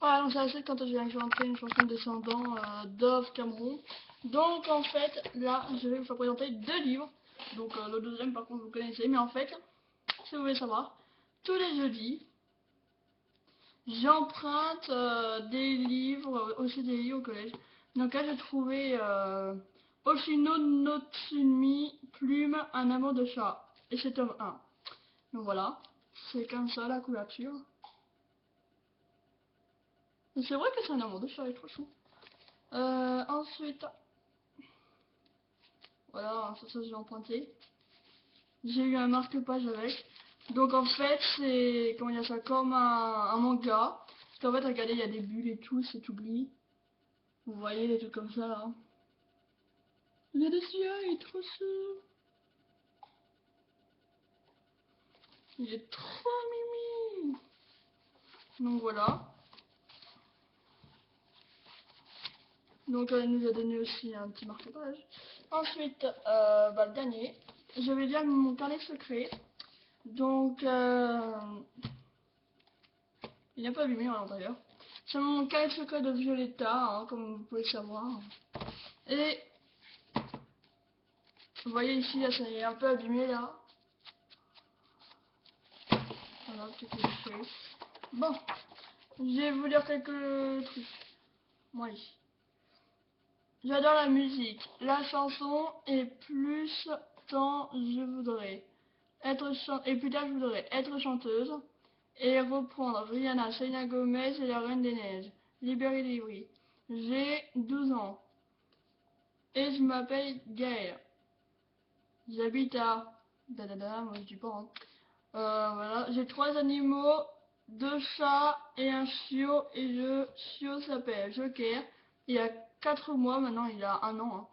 Voilà, donc c'est assez quand j'ai chanté une chanson de descendant d'Ove Cameroun. Donc en fait, là, je vais vous présenter deux livres. Donc le deuxième, par contre, vous connaissez. Mais en fait, si vous voulez savoir, tous les jeudis, j'emprunte des livres, aussi des livres au collège. Donc là, j'ai trouvé Oshino no Tsunmi, Plume, Un amour de chat. Et c'est tome 1. Donc voilà, c'est comme ça la couverture. Et c'est vrai que c'est un amour de chat, il est trop chou. Ensuite, voilà, ça j'ai emprunté. J'ai eu un marque-page avec. Donc en fait, c'est comment dire ça, comme un manga. Parce qu'en fait, regardez, il y a des bulles et tout, c'est tout gris. Vous voyez des trucs comme ça là. Il y a des yeux, il est trop chou. Il est trop mimi. Donc voilà. Donc elle nous a donné aussi un petit marque-page. Ensuite, le dernier, je vais lire mon carnet secret. Donc, il n'est pas abîmé à l'intérieur. C'est mon carnet secret de Violetta, hein, comme vous pouvez le savoir. Et vous voyez ici, là, c'est un peu abîmé là. Voilà, peut-être que je fais. Bon, je vais vous lire quelques trucs. Moi ici. J'adore la musique, la chanson et plus tard je voudrais être chanteuse et reprendre Rihanna, Selena Gomez et la Reine des Neiges. Libéré Livry. J'ai 12 ans et je m'appelle Gaël. J'habite à moi je dis pas. Hein. Voilà, j'ai 3 animaux, 2 chats et un chiot et le chiot s'appelle Joker. Il a 4 mois maintenant, il a 1 an. Hein.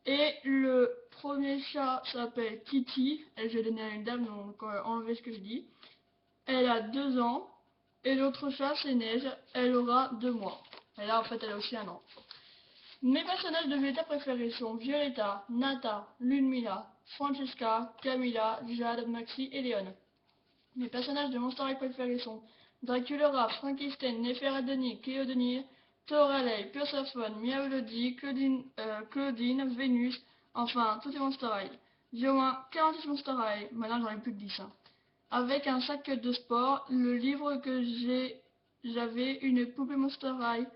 Et le premier chat s'appelle Kitty. Et je l'ai donné à une dame, donc enlevez ce que je dis. Elle a 2 ans. Et l'autre chat, c'est Neige. Elle aura 2 mois. Et là, en fait, elle a aussi 1 an. Mes personnages de Violetta préférés sont Violetta, Nata, Ludmilla, Francesca, Camilla, Jade, Maxi et Léon. Mes personnages de Monster High préférés sont Dracula, Frankenstein, Neferadoni, Cléodonir, Toralei, Persephone, Miaolodi, Claudine, Vénus, enfin, tous les Monster High. J'ai au moins 46 Monster High, maintenant j'en ai plus de 10. Hein. Avec un sac de sport, le livre que j'avais une poupée Monster High,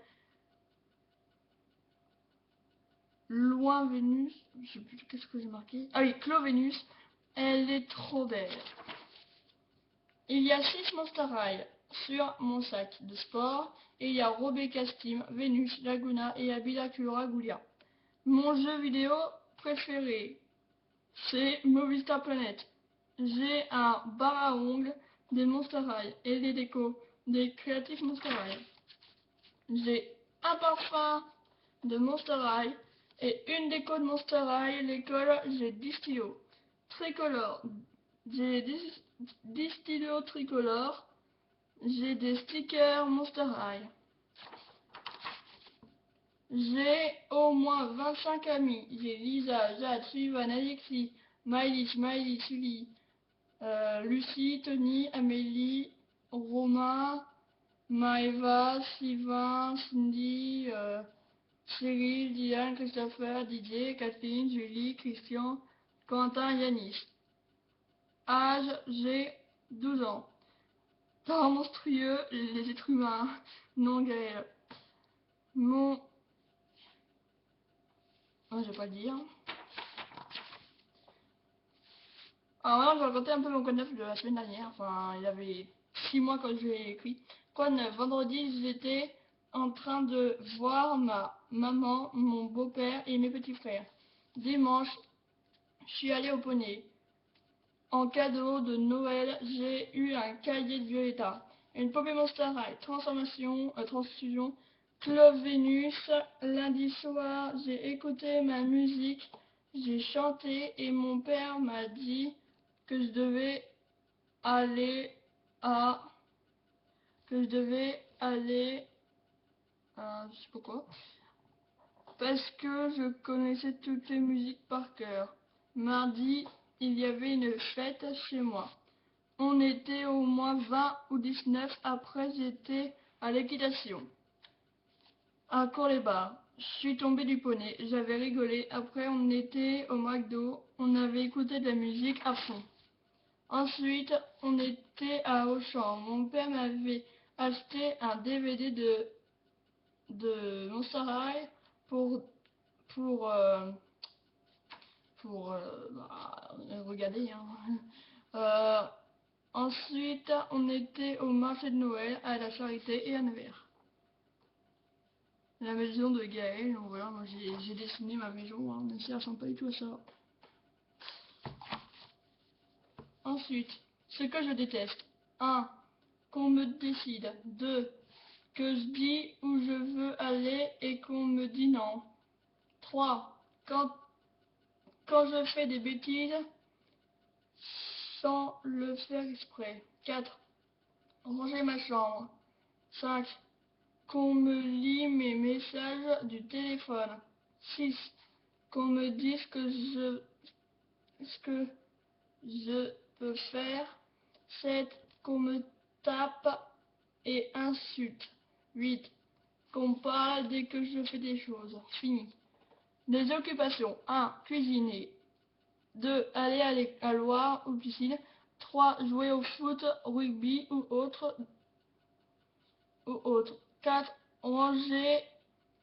Loin Vénus, je sais plus qu'est-ce que j'ai marqué. Ah oui, Clo Vénus, elle est trop belle. Il y a 6 Monster High sur mon sac de sport et il y a Rebecca Steam, Vénus, Laguna et Abilacura Gulia. Mon jeu vidéo préféré, c'est Movistar Planet. J'ai un bar à ongles des Monster High et des décos des Creative Monster High. J'ai un parfum de Monster High et une déco de Monster High. L'école, j'ai 10 stylos. Tricolore, j'ai 10 stylos tricolores. J'ai des stickers Monster High. J'ai au moins 25 amis. J'ai Lisa, Jade, Suivan, Alexis, Miley, Smiley, Sully, Lucie, Tony, Amélie, Romain, Maëva, Sylvain, Cindy, Cyril, Diane, Christopher, Didier, Catherine, Julie, Christian, Quentin, Yanis. Âge, j'ai 12 ans. Parents monstrueux, les êtres humains. Non, Gaël. Mon... je vais pas le dire. Alors maintenant, je vais raconter un peu mon code neuf de la semaine dernière. Enfin, il y avait 6 mois quand je l'ai écrit. Code neuf. Vendredi, j'étais en train de voir ma maman, mon beau-père et mes petits frères. Dimanche, je suis allée au poney. En cadeau de Noël, j'ai eu un cahier de Violetta, une poupée Monster High, transfusion, Club Vénus. Lundi soir, j'ai écouté ma musique, j'ai chanté et mon père m'a dit que je devais aller à... que je devais aller à... je sais pas quoi. Parce que je connaissais toutes les musiques par cœur. Mardi, il y avait une fête chez moi. On était au moins 20 ou 19. Après, j'étais à l'équitation, à cours-les-bas. Je suis tombée du poney, j'avais rigolé. Après, on était au McDo, on avait écouté de la musique à fond. Ensuite, on était à Auchan. Mon père m'avait acheté un DVD de Monster High pour pour euh, regarder. Hein. Euh, ensuite, on était au marché de Noël à la Charité et à Nevers. La maison de Gaël, donc voilà, moi j'ai dessiné ma maison, hein, mais ça ressemble pas du tout à ça. Ensuite, ce que je déteste. 1. Qu'on me décide. 2. Que je dis où je veux aller et qu'on me dit non. 3. Quand je fais des bêtises sans le faire exprès. 4. Ranger ma chambre. 5. Qu'on me lit mes messages du téléphone. 6. Qu'on me dise ce que je peux faire. 7. Qu'on me tape et insulte. 8. Qu'on parle dès que je fais des choses. Fini. Des occupations. 1. Cuisiner. 2. Aller à Loire ou piscine. 3. Jouer au foot, rugby ou autre. 4. Ranger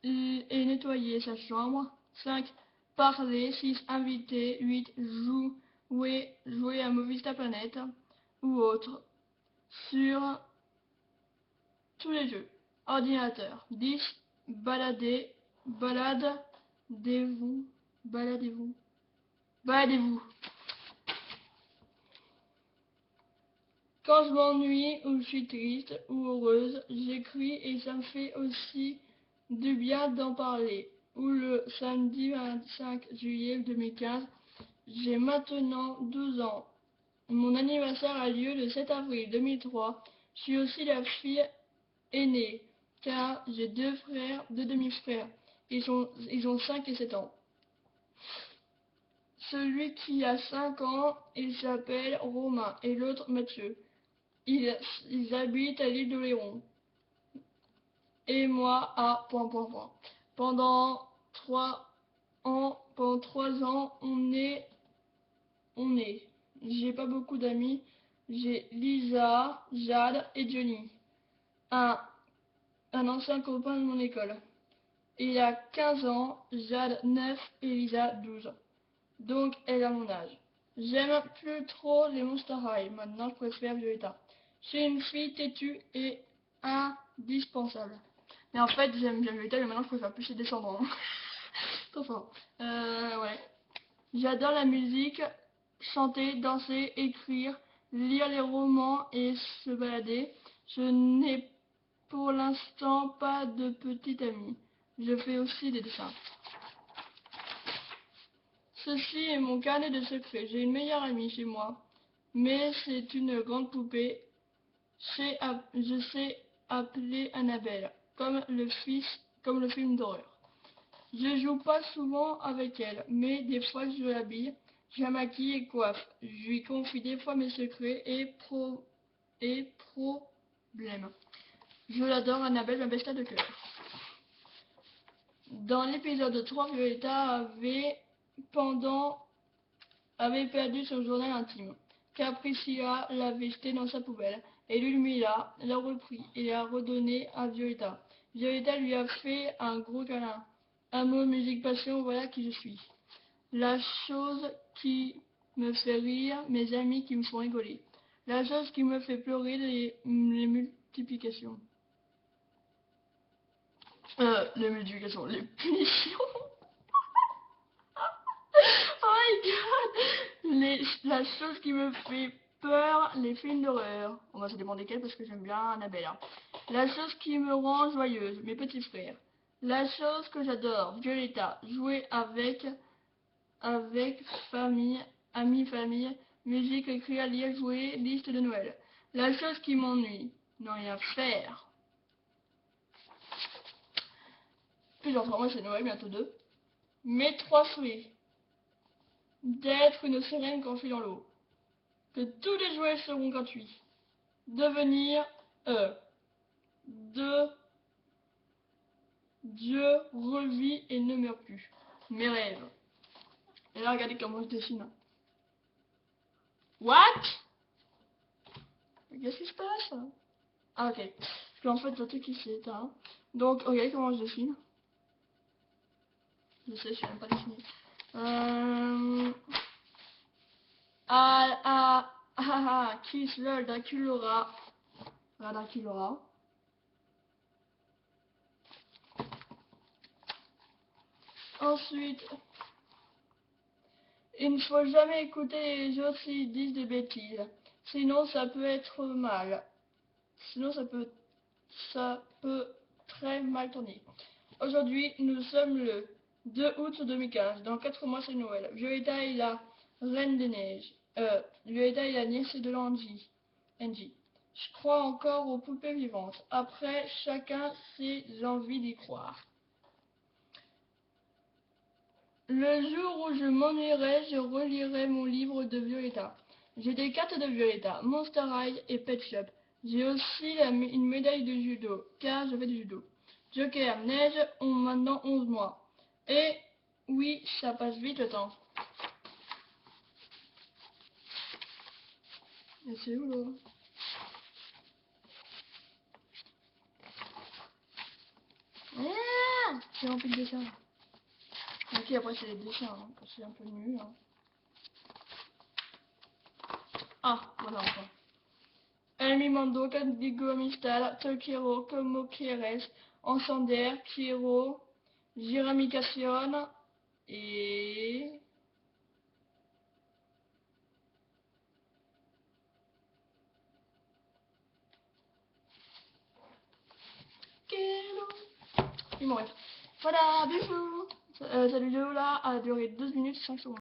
et nettoyer sa chambre. 5. Parler. 6. Inviter. 8. Jouer à Movistar Planet ou autre. Sur tous les jeux. Ordinateur. 10. Balader. Baladez-vous. Baladez-vous. Baladez-vous. Quand je m'ennuie ou je suis triste ou heureuse, j'écris et ça me fait aussi du bien d'en parler. Ou le samedi 25 juillet 2015, j'ai maintenant 12 ans. Mon anniversaire a lieu le 7 avril 2003. Je suis aussi la fille aînée, car j'ai deux demi-frères. Ils ont 5 et 7 ans. Celui qui a 5 ans, il s'appelle Romain et l'autre Mathieu. Ils habitent à l'île de Léron. Et moi à ... Pendant 3 ans, on est. J'ai pas beaucoup d'amis. J'ai Lisa, Jade et Johnny. Un, un ancien copain de mon école. Il a 15 ans, Jade 9 et Lisa 12. Donc elle a mon âge. J'aime plus trop les Monster High. Maintenant je préfère Violetta. Je suis une fille têtue et indispensable. Mais en fait j'aime bien Violetta mais maintenant je préfère plus ses descendants. Trop fort. Ouais. J'adore la musique, chanter, danser, écrire, lire les romans et se balader. Je n'ai pour l'instant pas de petite amie. Je fais aussi des dessins. Ceci est mon carnet de secrets. J'ai une meilleure amie chez moi, mais c'est une grande poupée. Je sais appeler Annabelle, comme le film d'horreur. Je joue pas souvent avec elle, mais des fois je l'habille, je la maquille et coiffe. Je lui confie des fois mes secrets et problèmes. Je l'adore, Annabelle, ma bestia de cœur. Dans l'épisode 3, Violetta avait perdu son journal intime. Capricia l'avait jeté dans sa poubelle, et Ludmilla l'a repris et l'a redonné à Violetta. Violetta lui a fait un gros câlin. Amour, musique, passion, voilà qui je suis. La chose qui me fait rire, mes amis qui me font rigoler. La chose qui me fait pleurer, les multiplications. Les multiplications, les punitions. Oh my god! La chose qui me fait peur, les films d'horreur. On va se demander quelle parce que j'aime bien Annabelle. La chose qui me rend joyeuse, mes petits frères. La chose que j'adore, Violetta, jouer avec famille, amis, famille, musique, écrire, lire, jouer, liste de Noël. La chose qui m'ennuie, ne rien faire. Plusieurs fois, moi c'est Noël, bientôt 2. Mes 3 souhaits. D'être une sirène quand je suis dans l'eau. Que tous les jouets seront gratuits. Devenir Je revis et ne meurs plus. Mes rêves. Et là, regardez comment je dessine. What? Qu'est-ce qui se passe? Ah, ok. Parce qu'en fait, le truc il s'est éteint. Donc, regardez comment je dessine. Je sais, je sais même pas dessiner. Kiss, lol, Draculaura. Voilà, Draculaura. Ensuite, il ne faut jamais écouter les autres s'ils disent des bêtises. Sinon, ça peut être mal. Sinon, ça peut très mal tourner. Aujourd'hui, nous sommes le 2 août 2015. Dans 4 mois, c'est Noël. Violetta est la reine des neiges. Violetta est la nièce de Angie. Je crois encore aux poupées vivantes. Après, chacun ses envies d'y croire. Le jour où je m'ennuierai, je relirai mon livre de Violetta. J'ai des cartes de Violetta, Monster High et Pet Shop. J'ai aussi une médaille de judo, car je fais du judo. Joker, neige, ont maintenant 11 mois. Et oui, ça passe vite le temps. Et c'est où là? Ah, j'ai rempli le dessin. Ok, après c'est les dessins, hein, parce que c'est un peu nul. Hein. Ah, voilà encore. Mando, Candigo, Mistal, Tokiro, Como Kieres, Ensander, Kiro, Jiramication et... Kero. Il m'en reste. Voilà, bisous. Cette vidéo là a duré 12 minutes et 5 secondes.